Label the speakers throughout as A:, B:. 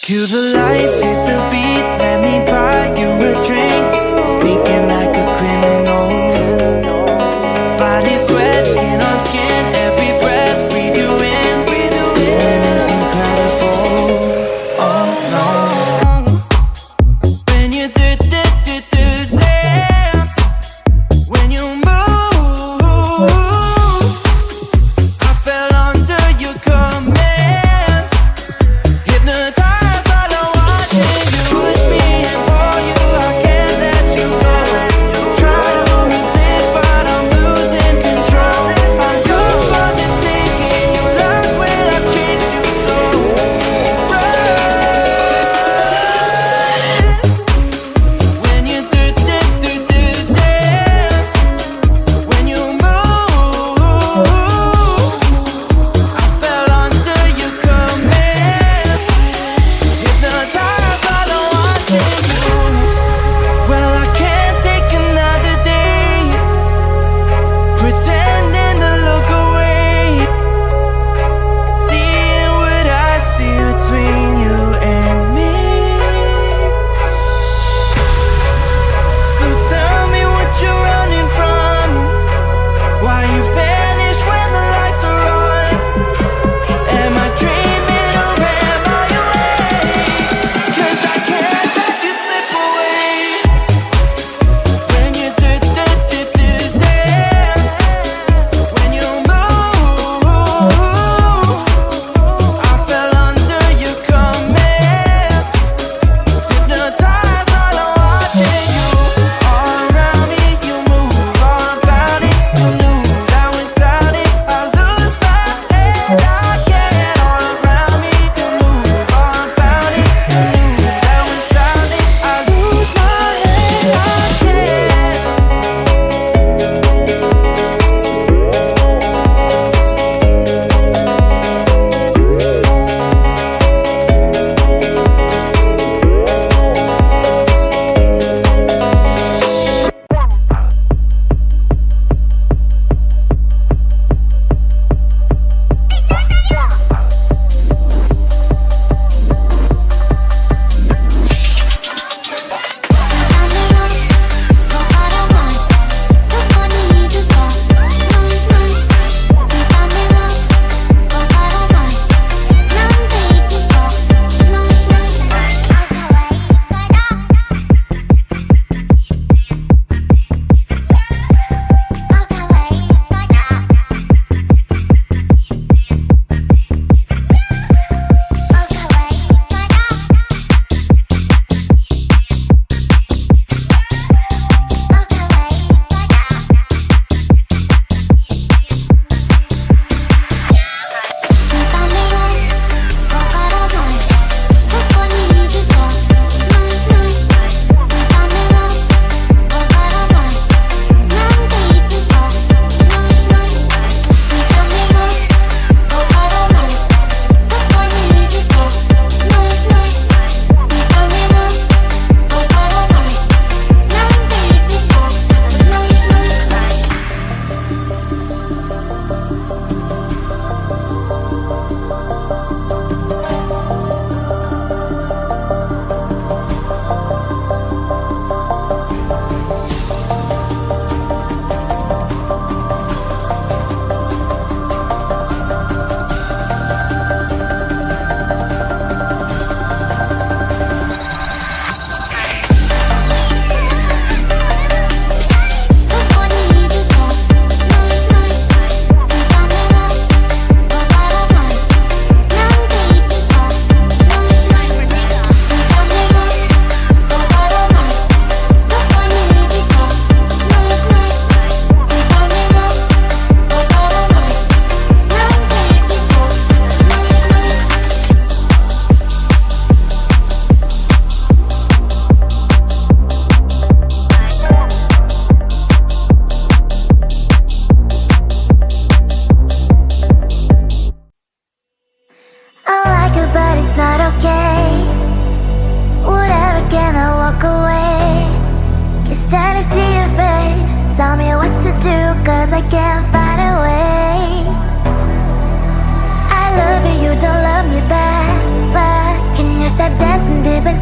A: Cue the lights, hit the beat, let me buy you a drink. Sneaking like a criminal. Body sweat, skin on skin, every breath, breathe you in. Feeling is incredible. Oh no. When you dance, when you move, I fell under your command. Hypnotized. Push me and pull you, I can't let you go.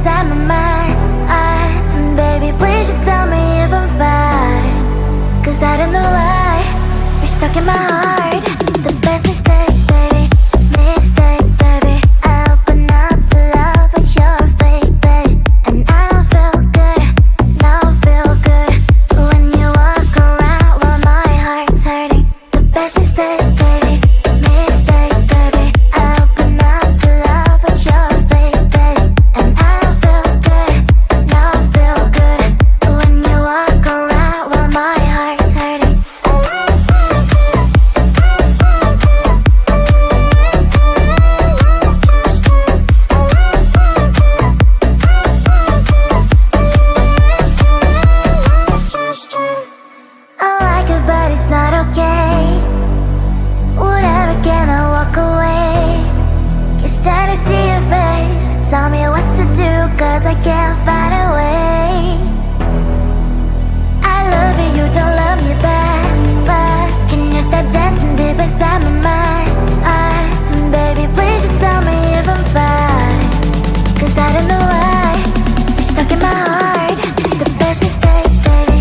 B: inside my mind. Baby, please just tell me if I'm fine, 'cause I don't know why you're stuck in my heart. The best mistake, baby, mistake, baby. I open up to love, but you're fake, babe. And I don't feel good, no feel good when you walk around while my heart's hurting. The best mistake, baby, mistake, baby. I open up to love, but you're fake, babe. And I don't feel good, no feel good when you walk around while my heart's hurting. I like it, but it's not okay. Whatever, can I walk away? Can't stand to see your face. Tell me what to do, 'cause I can't find a way. I love you, you don't love me back, but can you stop dancing deep inside my mind? Baby, please just tell me if I'm fine, 'cause I don't know why you're stuck in my heart. The best mistake, baby,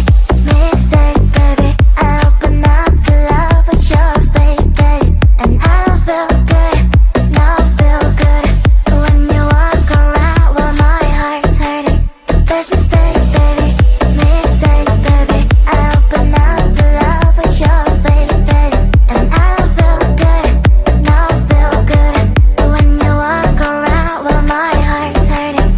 B: mistake, baby. I open up to love, but you're fake, babe. And I don't feel good, no feel good when you walk around while my heart's hurting. The best mistake, baby, mistake, baby. I open up to love, but you're fake, babe. And I don't feel good, no feel good when you walk around while my heart's hurting.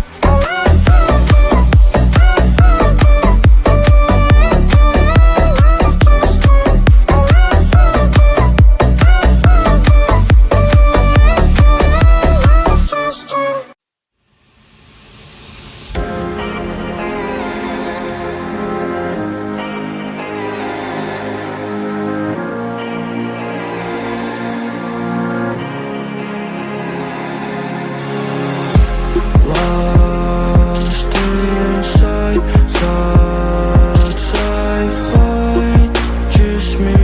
A: Lost inside thoughts I fight, just me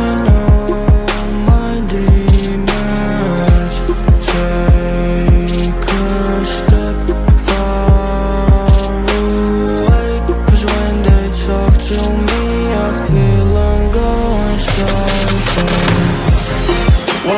A: and all my demons. Take a step far away, 'cause when they talk to me I feel I'm going psycho. Whoa,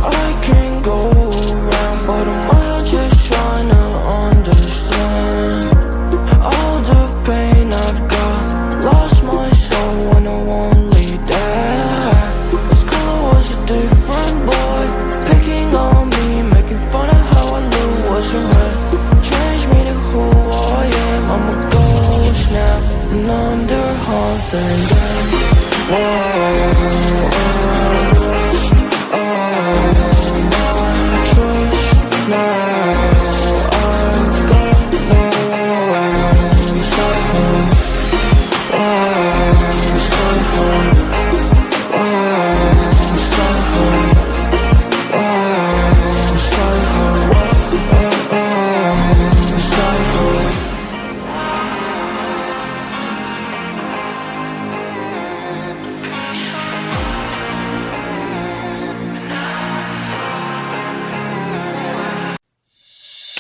A: I can go around, but I'm just trying to understand all the pain I've got. Lost my soul when I won't lead that. This color was a different boy, picking on me, making fun of how I look wasn't right. Changed me to who I am. I'm a ghost now, and I'm their haunting them. Whoa.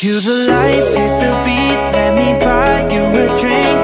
A: Cue the lights, hit the beat, let me buy you a drink.